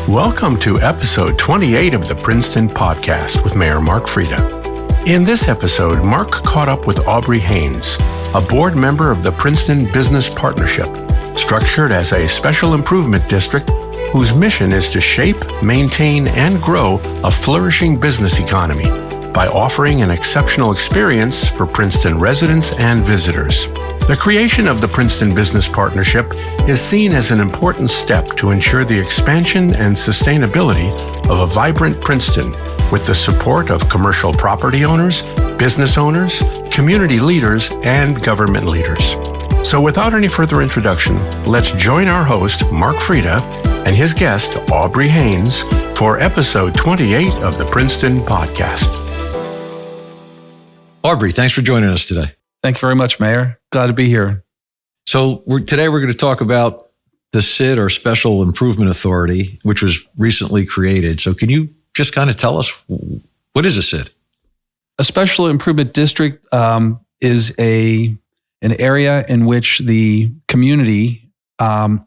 Welcome to episode 28 of the Princeton Podcast with Mayor Mark Freda. In this episode, Mark caught up with Aubrey Haines, a board member of the Princeton Business Partnership, structured as a special improvement district whose mission is to shape, maintain, and grow a flourishing business economy by offering an exceptional experience for Princeton residents and visitors. The creation of the Princeton Business Partnership is seen as an important step to ensure the expansion and sustainability of a vibrant Princeton with the support of commercial property owners, business owners, community leaders, and government leaders. So without any further introduction, let's join our host, Mark Freda, and his guest, Aubrey Haines, for episode 28 of the Princeton Podcast. Aubrey, thanks for joining us today. Thank you very much, Mayor. Glad to be here. So today we're going to talk about the SID, or Special Improvement Authority, which was recently created. So can you just kind of tell us, what is a SID? A Special Improvement District is an area in which the community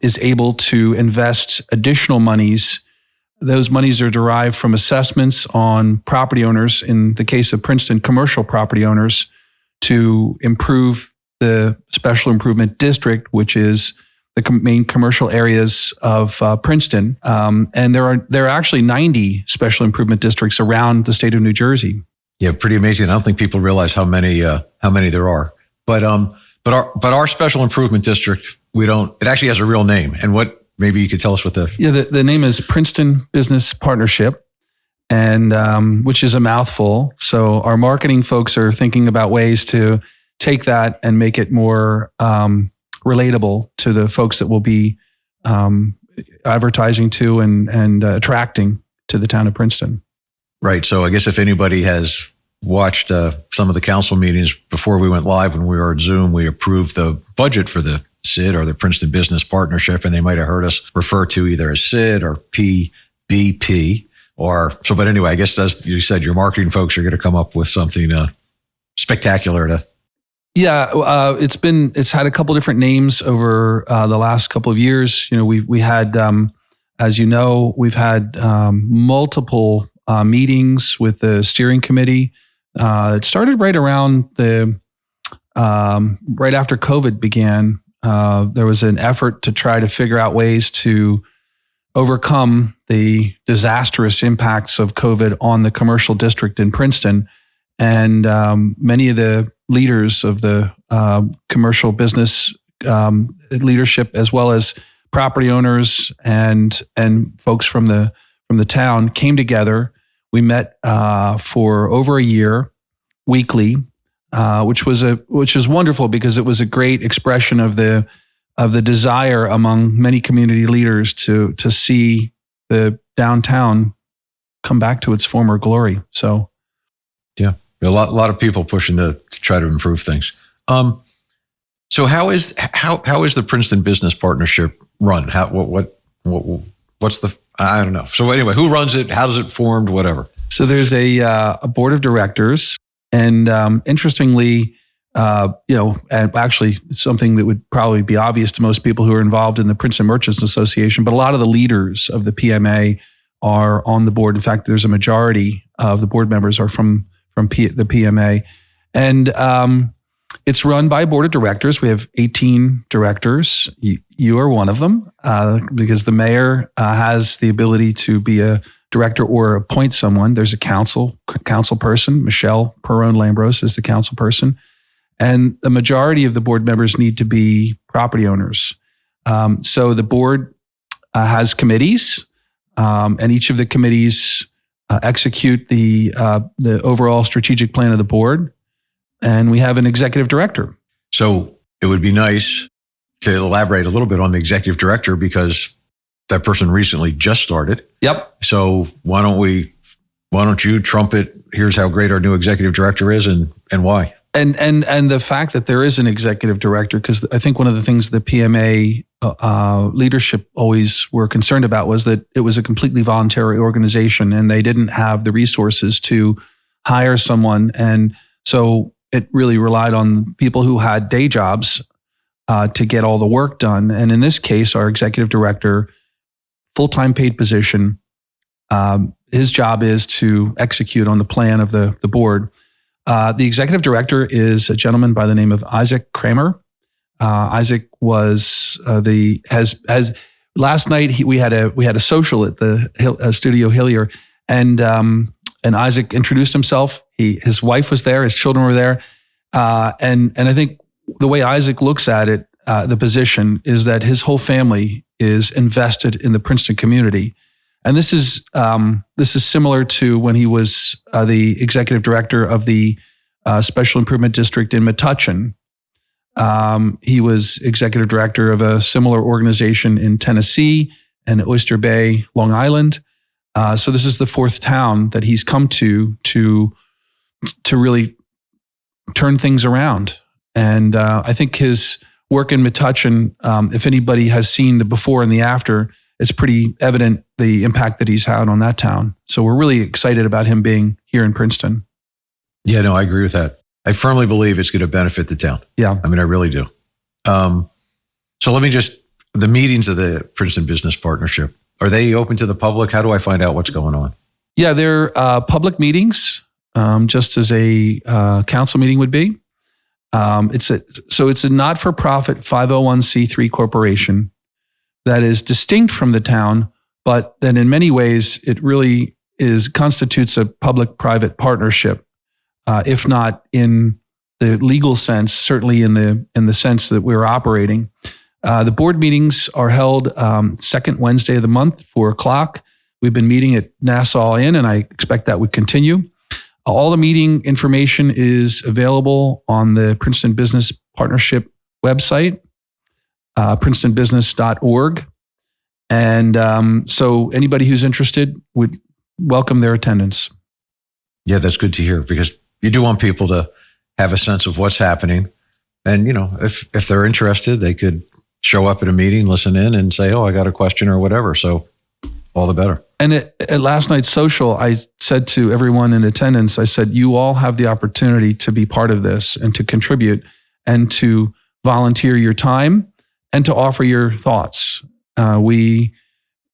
is able to invest additional monies. Those monies are derived from assessments on property owners, in the case of Princeton, commercial property owners, to improve the Special Improvement District, which is the main commercial areas of Princeton. And there are actually 90 Special Improvement Districts around the state of New Jersey. Yeah, pretty amazing. I don't think people realize how many there are. But our Special Improvement District, it actually has a real name. And maybe you could tell us what the name is Princeton Business Partnership. And which is a mouthful. So our marketing folks are thinking about ways to take that and make it more relatable to the folks that will be advertising to and attracting to the town of Princeton. Right. So I guess if anybody has watched some of the council meetings before we went live, when we were at Zoom, we approved the budget for the SID, or the Princeton Business Partnership, and they might have heard us refer to either as SID or PBP. But anyway, I guess as you said, your marketing folks are going to come up with something spectacular to. Yeah, it's had a couple different names over the last couple of years. You know, we had, as you know, we've had multiple meetings with the steering committee. It started right around right after COVID began. There was an effort to try to figure out ways to overcome the disastrous impacts of COVID on the commercial district in Princeton. And many of the leaders of the commercial business leadership, as well as property owners and folks from the town, came together. We met for over a year, weekly, which was wonderful because it was a great expression of the desire among many community leaders to see the downtown come back to its former glory. So, yeah, a lot of people pushing to try to improve things. So how is the Princeton Business Partnership run? What's the, I don't know. So anyway, who runs it? How does it formed? Whatever. So there's a board of directors, and interestingly, and actually something that would probably be obvious to most people who are involved in the Princeton Merchants Association, but a lot of the leaders of the PMA are on the board. In fact, there's a majority of the board members are from the PMA. And it's run by a board of directors. We have 18 directors. You are one of them because the mayor has the ability to be a director or appoint someone. There's a council person. Michelle Perrone-Lambros is the council person. And the majority of the board members need to be property owners. So the board has committees, and each of the committees execute the overall strategic plan of the board. And we have an executive director. So it would be nice to elaborate a little bit on the executive director, because that person recently just started. Yep. So why don't you trumpet, here's how great our new executive director is and why? And the fact that there is an executive director, because I think one of the things the PMA leadership always were concerned about was that it was a completely voluntary organization and they didn't have the resources to hire someone. And so it really relied on people who had day jobs to get all the work done. And in this case, our executive director full-time paid position. His job is to execute on the plan of the board. The executive director is a gentleman by the name of Isaac Kramer. Isaac was last night we had a social at the Studio Hillier, and Isaac introduced himself. His wife was there, his children were there, and I think the way Isaac looks at it, the position is that his whole family is invested in the Princeton community. And this is similar to when he was the executive director of the Special Improvement District in Metuchen. He was executive director of a similar organization in Tennessee and Oyster Bay, Long Island. So this is the fourth town that he's come to really turn things around. And I think his work in Metuchen, if anybody has seen the before and the after, it's pretty evident the impact that he's had on that town. So we're really excited about him being here in Princeton. Yeah, no, I agree with that. I firmly believe it's going to benefit the town. Yeah. I mean, I really do. So let me the meetings of the Princeton Business Partnership, are they open to the public? How do I find out what's going on? Yeah, they're public meetings, just as a council meeting would be. It's a not-for-profit 501c3 corporation that is distinct from the town, but then in many ways it really constitutes a public-private partnership, if not in the legal sense, certainly in the sense that we're operating. The board meetings are held second Wednesday of the month, 4:00. We've been meeting at Nassau Inn, and I expect that would continue. All the meeting information is available on the Princeton Business Partnership website, princetonbusiness.org. And so anybody who's interested would welcome their attendance. Yeah, that's good to hear, because you do want people to have a sense of what's happening. And, if they're interested, they could show up at a meeting, listen in, and say, oh, I got a question or whatever. So all the better. And at last night's social, I said to everyone in attendance, I said, you all have the opportunity to be part of this and to contribute and to volunteer your time and to offer your thoughts. We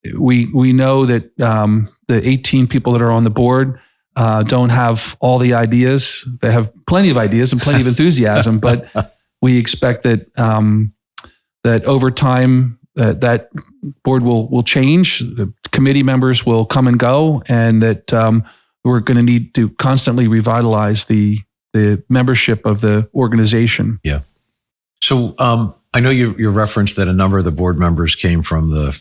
know that the 18 people that are on the board don't have all the ideas. They have plenty of ideas and plenty of enthusiasm, but we expect that that over time that board will change. The committee members will come and go, and that we're going to need to constantly revitalize the membership of the organization. Yeah. So I know you referenced that a number of the board members came from the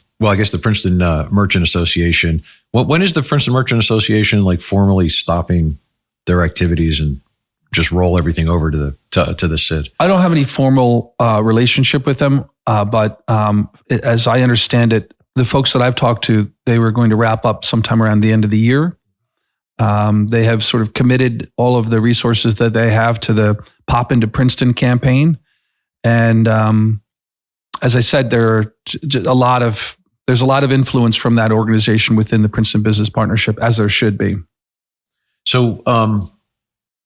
Princeton Merchant Association. When is the Princeton Merchant Association formally stopping their activities and just roll everything over to the SID? I don't have any formal relationship with them, but as I understand it, the folks that I've talked to, they were going to wrap up sometime around the end of the year. They have sort of committed all of the resources that they have to the Pop into Princeton campaign. And as I said, there's a lot of influence from that organization within the Princeton Business Partnership, as there should be. So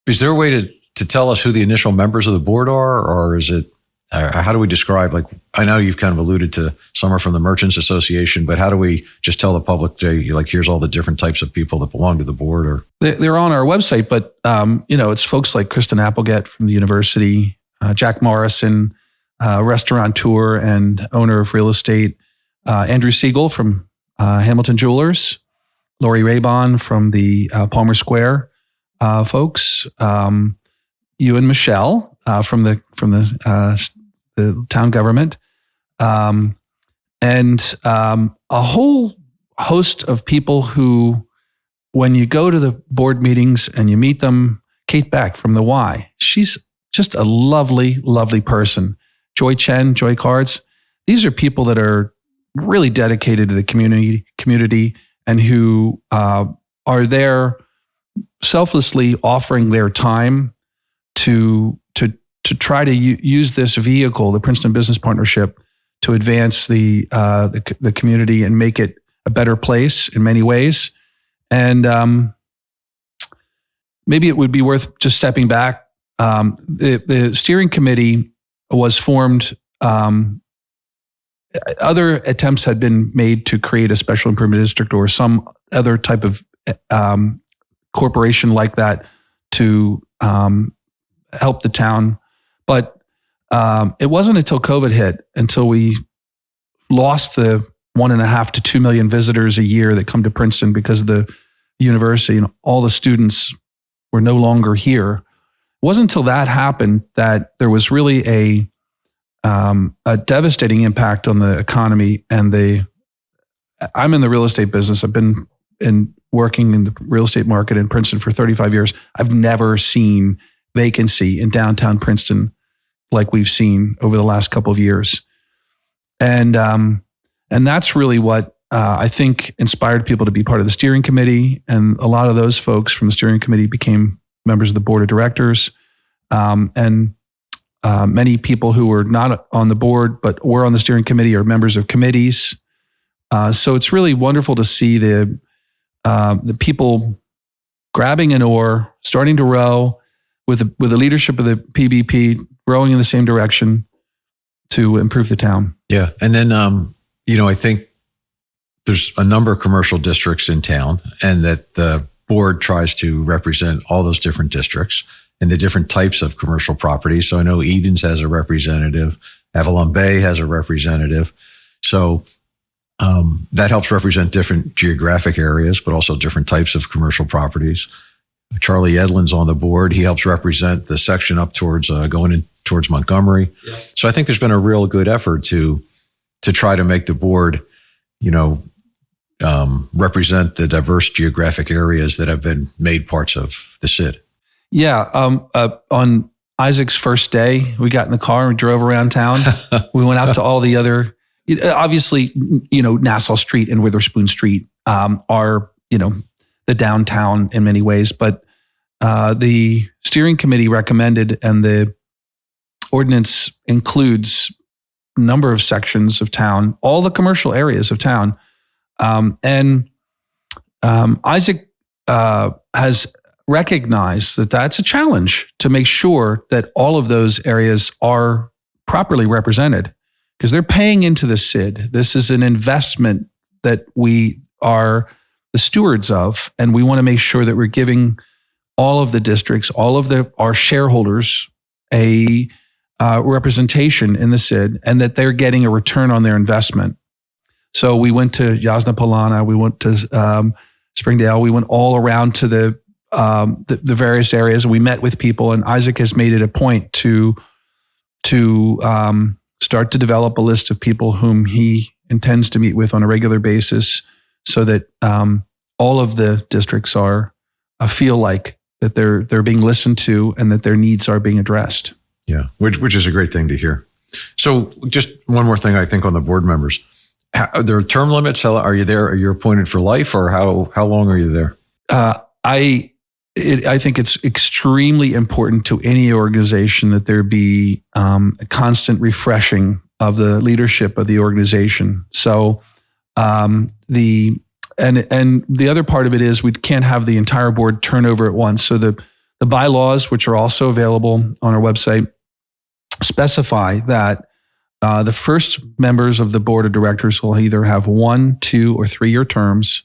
is there a way to tell us who the initial members of the board are, or is it, how do we describe, I know you've kind of alluded to some are from the Merchants Association, but how do we just tell the public, here's all the different types of people that belong to the board? Or they're on our website, but it's folks like Kristen Applegate from the university, Jack Morrison, restaurateur and owner of real estate, Andrew Siegel from Hamilton Jewelers, Lori Raybon from the Palmer Square folks, you and Michelle from the town government, and a whole host of people who, when you go to the board meetings and you meet them, Kate Beck from the Y, she's just a lovely, lovely person. Joy Chen, Joy Cards. These are people that are really dedicated to the community and who are there selflessly offering their time to try to use this vehicle, the Princeton Business Partnership, to advance the community and make it a better place in many ways. And maybe it would be worth just stepping back. The steering committee was formed other attempts had been made to create a special improvement district or some other type of corporation like that to help the town. But it wasn't until COVID hit, until we lost the 1.5 to 2 million visitors a year that come to Princeton because of the university, and all the students were no longer here. It wasn't until that happened that there was really a devastating impact on the economy. And I'm in the real estate business. I've been working in the real estate market in Princeton for 35 years. I've never seen vacancy in downtown Princeton like we've seen over the last couple of years. And that's really what I think inspired people to be part of the steering committee. And a lot of those folks from the steering committee became members of the board of directors. And many people who were not on the board but were on the steering committee are members of committees. So it's really wonderful to see the people grabbing an oar, starting to row with the leadership of the PBP, rowing in the same direction to improve the town. Yeah. And then, I think there's a number of commercial districts in town, and that the board tries to represent all those different districts and the different types of commercial properties. So I know Edens has a representative, Avalon Bay has a representative. So that helps represent different geographic areas, but also different types of commercial properties. Charlie Edlin's on the board. He helps represent the section up towards going in towards Montgomery. Yeah. So I think there's been a real good effort to try to make the board, represent the diverse geographic areas that have been made parts of the SID. Yeah. On Isaac's first day, we got in the car and we drove around town. We went out to all the other, obviously, Nassau Street and Witherspoon Street are, the downtown in many ways. But the steering committee recommended, and the ordinance includes a number of sections of town, all the commercial areas of town. Isaac has recognized that that's a challenge to make sure that all of those areas are properly represented, because they're paying into the SID. This is an investment that we are the stewards of, and we want to make sure that we're giving all of the districts, all of our shareholders a representation in the SID, and that they're getting a return on their investment. So we went to Jasna Polana, we went to Springdale, we went all around to the various areas, and we met with people. And Isaac has made it a point to start to develop a list of people whom he intends to meet with on a regular basis, so that all of the districts feel like that they're being listened to and that their needs are being addressed. Yeah, which is a great thing to hear. So just one more thing, I think, on the board members. Are there term limits? Are you there? Are you appointed for life, or how long are you there? I think it's extremely important to any organization that there be a constant refreshing of the leadership of the organization. So the other part of it is we can't have the entire board turn over at once. So the bylaws, which are also available on our website, specify that the first members of the board of directors will either have 1, 2, or 3-year terms,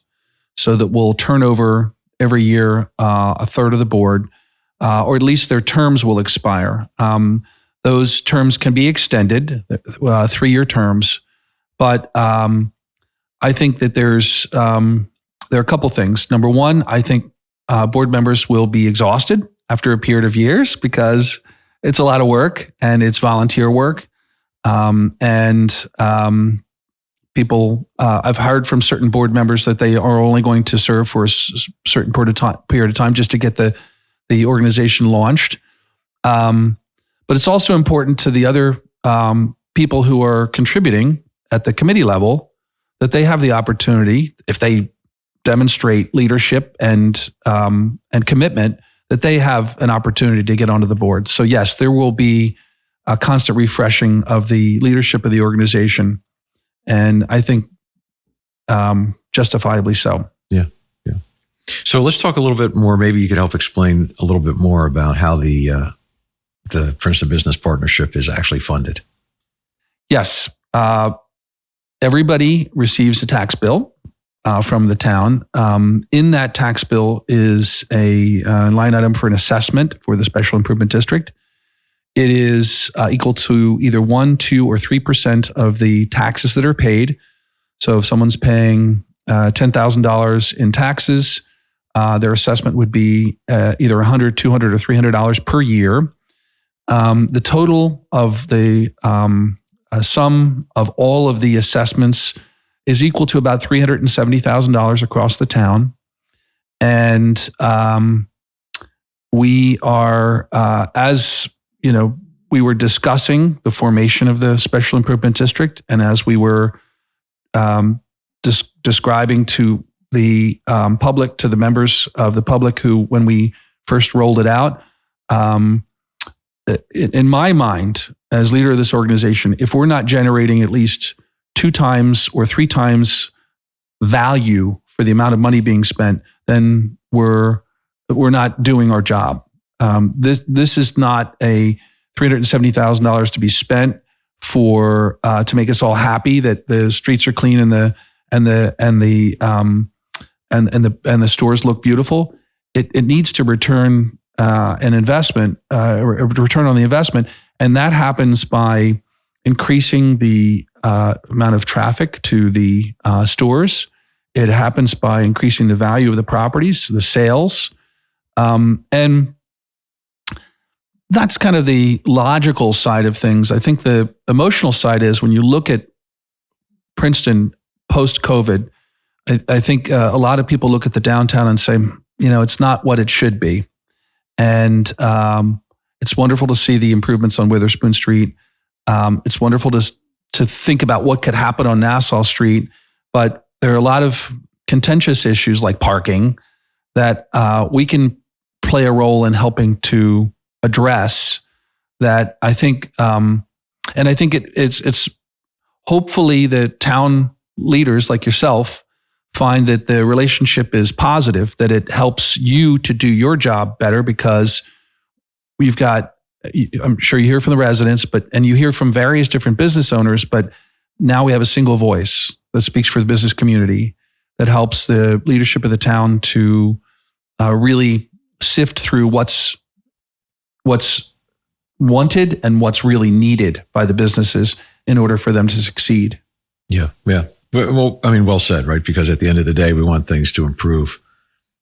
so that we'll turn over every year a third of the board, or at least their terms will expire. Those terms can be extended, 3-year terms, but I think that there are a couple things. Number one, I think board members will be exhausted after a period of years, because it's a lot of work and it's volunteer work. People, I've heard from certain board members that they are only going to serve for a certain period of time just to get the organization launched. But it's also important to the other people who are contributing at the committee level that they have the opportunity, if they demonstrate leadership and commitment, that they have an opportunity to get onto the board. So yes, there will be a constant refreshing of the leadership of the organization. And I think justifiably so. Yeah. So let's talk a little bit more. Maybe you could help explain a little bit more about how the Princeton Business Partnership is actually funded. Yes. everybody receives a tax bill from the town. In that tax bill is a line item for an assessment for the special improvement district. It is equal to either 1%, 2%, or 3% of the taxes that are paid. So if someone's paying $10,000 in taxes, their assessment would be either $100, $200, or $300 per year. The total of the sum of all of the assessments is equal to about $370,000 across the town. And we are, as you know, we were discussing the formation of the special improvement district, and as we were describing to the public, to the members of the public who, when we first rolled it out, in my mind, as leader of this organization, if we're not generating at least 2 times or 3 times value for the amount of money being spent, then we're not doing our job. This is not a $370,000 to be spent for to make us all happy that the streets are clean and the stores look beautiful. It needs to return an investment, a return on the investment, and that happens by increasing the amount of traffic to the stores. It happens by increasing the value of the properties, the sales, and that's kind of the logical side of things. I think the emotional side is when you look at Princeton post-COVID, I think a lot of people look at the downtown and say, it's not what it should be. And it's wonderful to see the improvements on Witherspoon Street. It's wonderful to think about what could happen on Nassau Street, but there are a lot of contentious issues like parking that we can play a role in helping to address. That I think, and I think it's hopefully the town leaders like yourself find that the relationship is positive, that it helps you to do your job better, because we've got, I'm sure you hear from the residents, and you hear from various different business owners, but now we have a single voice that speaks for the business community, that helps the leadership of the town to really sift through what's wanted and what's really needed by the businesses in order for them to succeed. Yeah. Well, well said, right? Because at the end of the day, we want things to improve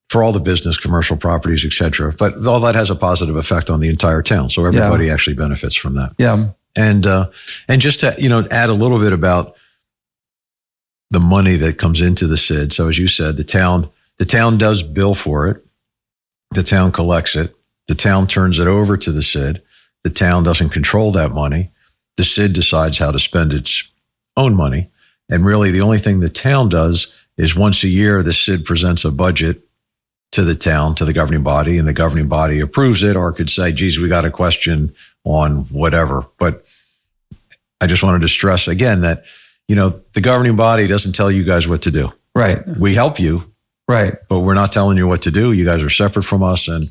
for all the business, commercial properties, et cetera. But all that has a positive effect on the entire town. So everybody actually benefits from that. Yeah. And just to, add a little bit about the money that comes into the SID. So as you said, the town does bill for it. The town collects it. The town turns it over to the SID. The town doesn't control that money. The SID decides how to spend its own money. And really, the only thing the town does is once a year, the SID presents a budget to the town, to the governing body, and the governing body approves it, or could say, geez, we got a question on whatever. But I just wanted to stress again that, the governing body doesn't tell you guys what to do. Right. We help you. Right. But we're not telling you what to do. You guys are separate from us. And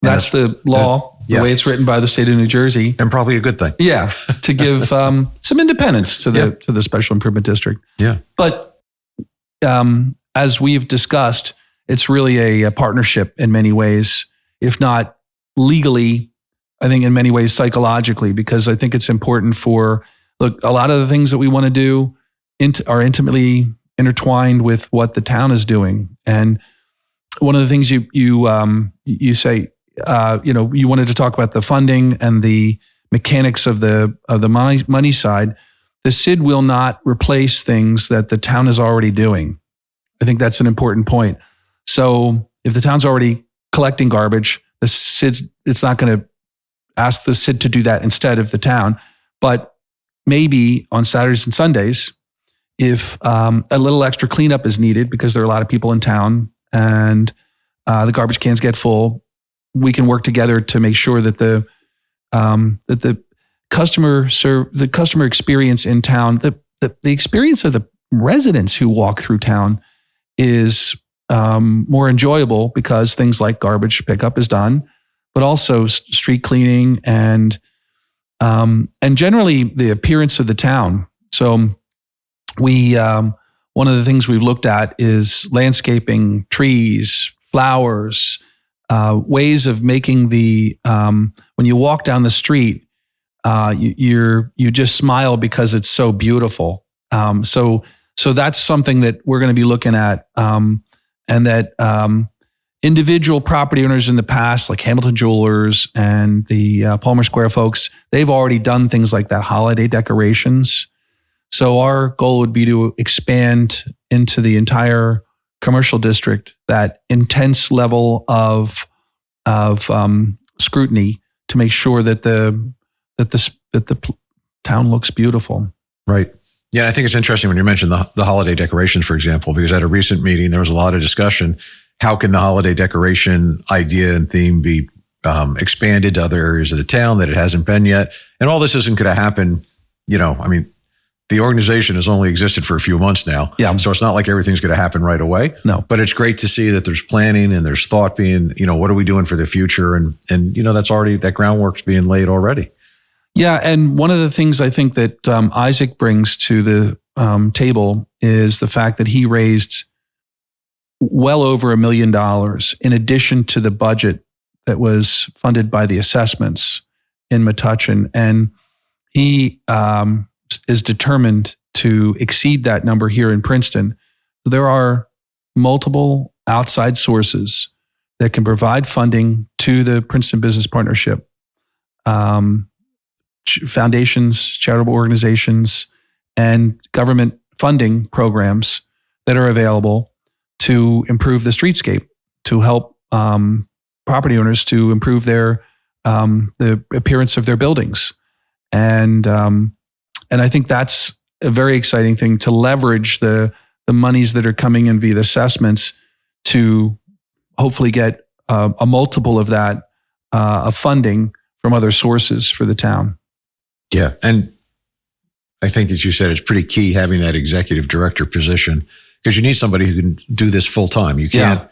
that's the law, the way it's written by the state of New Jersey. And probably a good thing. Yeah. To give some independence to the special improvement district. Yeah. But as we've discussed, it's really a partnership in many ways, if not legally, I think in many ways psychologically, because I think it's important a lot of the things that we want to do are intimately intertwined with what the town is doing. And one of the things you say, you wanted to talk about the funding and the mechanics of the money side. The SID will not replace things that the town is already doing. I think that's an important point. So if the town's already collecting garbage, it's not going to ask the SID to do that instead of the town. But maybe on Saturdays and Sundays, if a little extra cleanup is needed because there are a lot of people in town and the garbage cans get full, we can work together to make sure that the customer experience in town, the experience of the residents who walk through town is more enjoyable, because things like garbage pickup is done, but also street cleaning and generally the appearance of the town. So one of the things we've looked at is landscaping, trees, flowers, ways of making when you walk down the street, you just smile because it's so beautiful. So that's something that we're going to be looking at, and that individual property owners in the past, like Hamilton Jewelers and the Palmer Square folks, they've already done things like that, holiday decorations. So our goal would be to expand into the entire commercial district that intense level of scrutiny to make sure that the town looks beautiful. Right. Yeah, I think it's interesting when you mentioned the holiday decorations, for example, because at a recent meeting, there was a lot of discussion. How can the holiday decoration idea and theme be expanded to other areas of the town that it hasn't been yet? And all this isn't going to happen, the organization has only existed for a few months now. Yeah. So it's not like everything's going to happen right away. No. But it's great to see that there's planning and there's thought being, what are we doing for the future? And that's already, that groundwork's being laid already. Yeah. And one of the things I think that Isaac brings to the table is the fact that he raised well over $1 million in addition to the budget that was funded by the assessments in Metuchen. And he is determined to exceed that number here in Princeton. There are multiple outside sources that can provide funding to the Princeton Business Partnership. Foundations, charitable organizations, and government funding programs that are available to improve the streetscape, to help property owners to improve their the appearance of their buildings. And I think that's a very exciting thing, to leverage the monies that are coming in via the assessments to hopefully get a multiple of that of funding from other sources for the town. Yeah. And I think, as you said, it's pretty key having that executive director position, because you need somebody who can do this full time. You can't,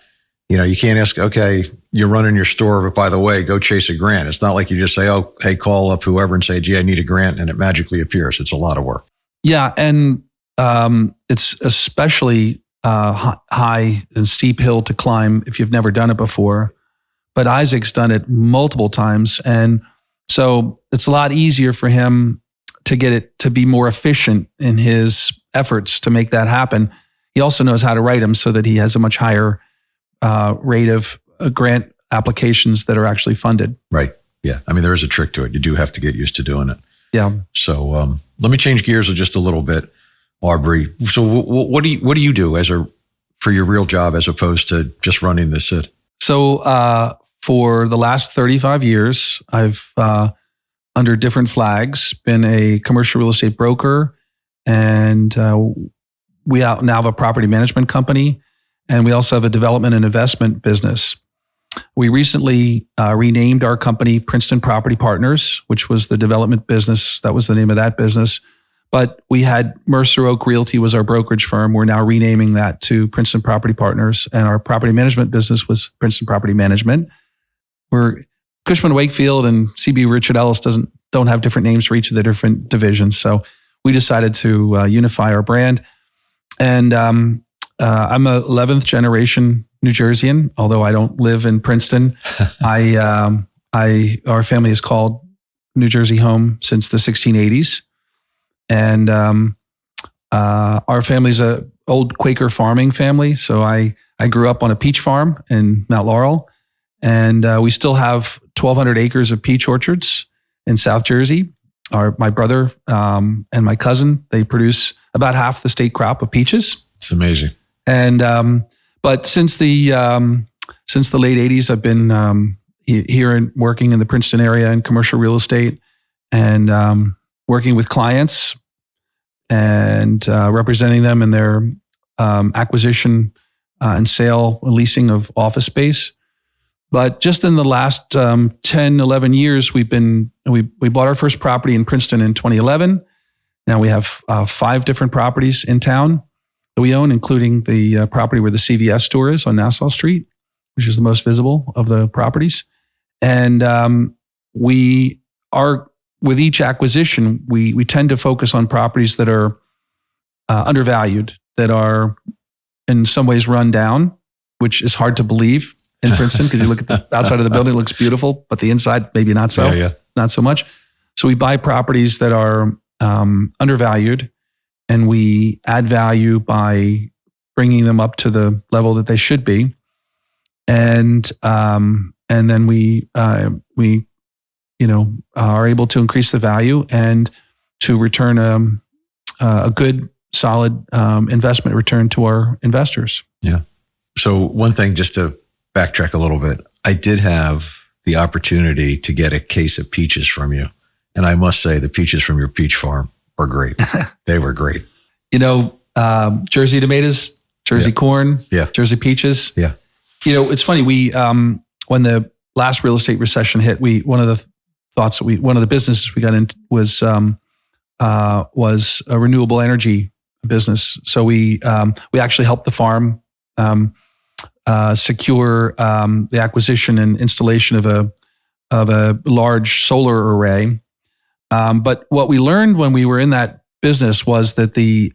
you can't ask, okay, you're running your store, but by the way, go chase a grant. It's not like you just say, oh, hey, call up whoever and say, gee, I need a grant, and it magically appears. It's a lot of work. Yeah. And it's especially high and steep hill to climb if you've never done it before. But Isaac's done it multiple times. And so it's a lot easier for him to get it to be more efficient in his efforts to make that happen. He also knows how to write them so that he has a much higher rate of grant applications that are actually funded. Right. Yeah. I mean, there is a trick to it. You do have to get used to doing it. Yeah. So let me change gears just a little bit, Aubrey. So what do you do for your real job as opposed to just running the SID? So for the last 35 years, I've under different flags been a commercial real estate broker, and we now have a property management company. And we also have a development and investment business. We recently renamed our company Princeton Property Partners, which was the development business. That was the name of that business. But we had Mercer Oak Realty was our brokerage firm. We're now renaming that to Princeton Property Partners. And our property management business was Princeton Property Management. We're Cushman Wakefield and CB Richard Ellis don't have different names for each of the different divisions. So we decided to unify our brand. And I'm a 11th generation New Jerseyan, although I don't live in Princeton. Our family has called New Jersey home since the 1680s. And our family's a old Quaker farming family. So I grew up on a peach farm in Mount Laurel. And we still have 1,200 acres of peach orchards in South Jersey. My brother and my cousin, they produce about half the state crop of peaches. It's amazing. And but since the late 80s, I've been here and working in the Princeton area in commercial real estate, and working with clients and representing them in their acquisition and sale and leasing of office space. But just in the last 10, 11 years, we bought our first property in Princeton in 2011. Now we have 5 different properties in town that we own, including the property where the CVS store is on Nassau Street, which is the most visible of the properties. And we are, with each acquisition, we tend to focus on properties that are undervalued, that are in some ways run down, which is hard to believe in Princeton because you look at the outside of the building, it looks beautiful, but the inside maybe not so, not so much. So we buy properties that are undervalued, and we add value by bringing them up to the level that they should be, and then we are able to increase the value and to return a good, solid investment return to our investors. Yeah. So one thing, just to backtrack a little bit, I did have the opportunity to get a case of peaches from you, and I must say the peaches from your peach farm were great. They were great. Jersey tomatoes, Jersey corn, Jersey peaches. Yeah. It's funny. We when the last real estate recession hit, one of the businesses we got into was a renewable energy business. So we actually helped the farm secure the acquisition and installation of a large solar array. But what we learned when we were in that business was that the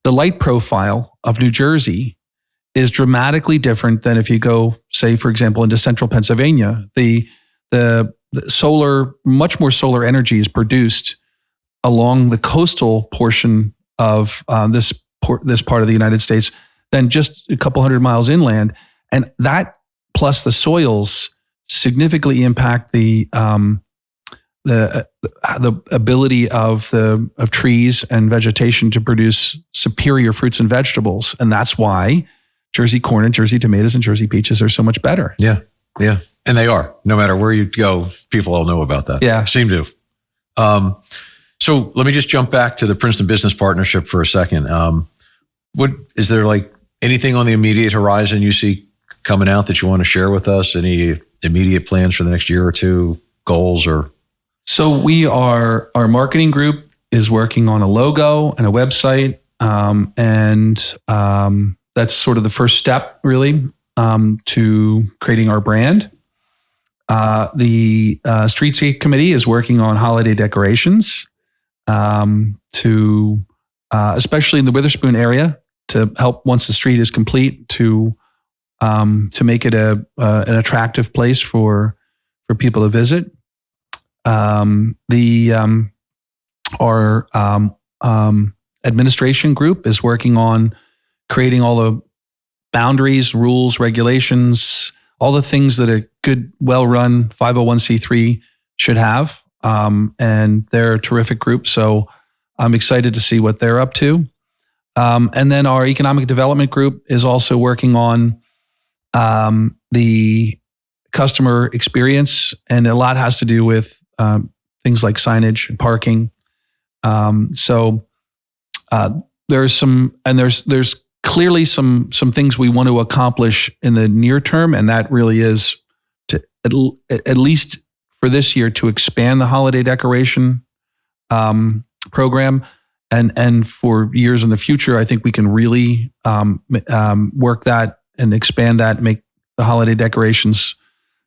light profile of New Jersey is dramatically different than if you go, say, for example, into central Pennsylvania. The solar, much more solar energy is produced along the coastal portion of this part of the United States than just a couple hundred miles inland, and that plus the soils significantly impact the ability of trees and vegetation to produce superior fruits and vegetables, and that's why Jersey corn and Jersey tomatoes and Jersey peaches are so much better. Yeah, and they are. No matter where you go, people all know about that. Yeah, seem to. So let me just jump back to the Princeton Business Partnership for a second. What is there, like anything on the immediate horizon you see coming out that you want to share with us? Any immediate plans for the next year or two, goals or? So our marketing group is working on a logo and a website, and that's sort of the first step, really, to creating our brand. The Streetscape Committee is working on holiday decorations, to especially in the Witherspoon area, to help once the street is complete to make it an attractive place for people to visit. Our administration group is working on creating all the boundaries, rules, regulations, all the things that a good, well-run 501c3 should have. And they're a terrific group. So I'm excited to see what they're up to. And then our economic development group is also working on the customer experience. And a lot has to do with things like signage and parking. So there's clearly some things we want to accomplish in the near term, and that really is to at least for this year to expand the holiday decoration program, and for years in the future, I think we can really work that and expand that, make the holiday decorations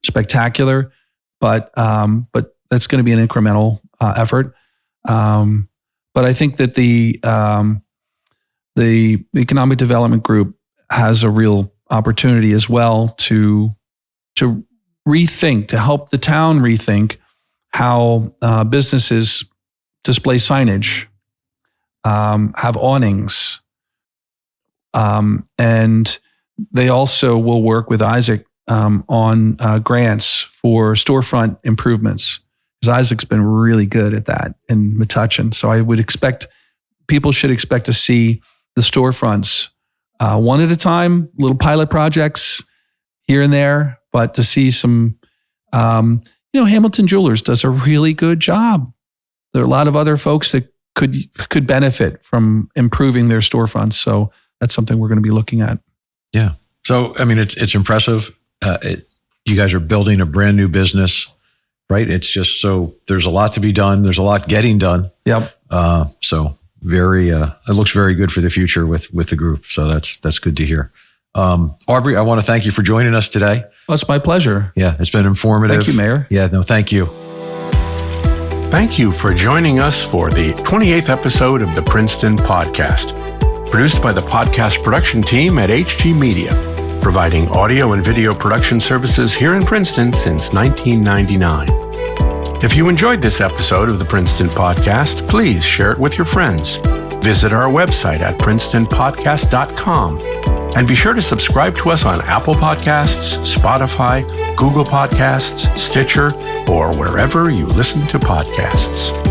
spectacular. But that's going to be an incremental effort. But I think that the economic development group has a real opportunity as well to rethink, to help the town rethink how businesses display signage, have awnings, and they also will work with Isaac on grants for storefront improvements. Because Isaac's been really good at that in Metuchen. So I would expect people should expect to see the storefronts one at a time, little pilot projects here and there, but to see some, Hamilton Jewelers does a really good job. There are a lot of other folks that could benefit from improving their storefronts. So that's something we're going to be looking at. Yeah. So, I mean, it's impressive. You guys are building a brand new business, right? It's just so there's a lot to be done. There's a lot getting done. Yep. So very, it looks very good for the future with the group. So that's good to hear. Aubrey, I want to thank you for joining us today. Well, it's my pleasure. Yeah, it's been informative. Thank you, Mayor. Yeah, no, thank you. Thank you for joining us for the 28th episode of the Princeton Podcast, produced by the podcast production team at HG Media, providing audio and video production services here in Princeton since 1999. If you enjoyed this episode of the Princeton Podcast, please share it with your friends. Visit our website at princetonpodcast.com and be sure to subscribe to us on Apple Podcasts, Spotify, Google Podcasts, Stitcher, or wherever you listen to podcasts.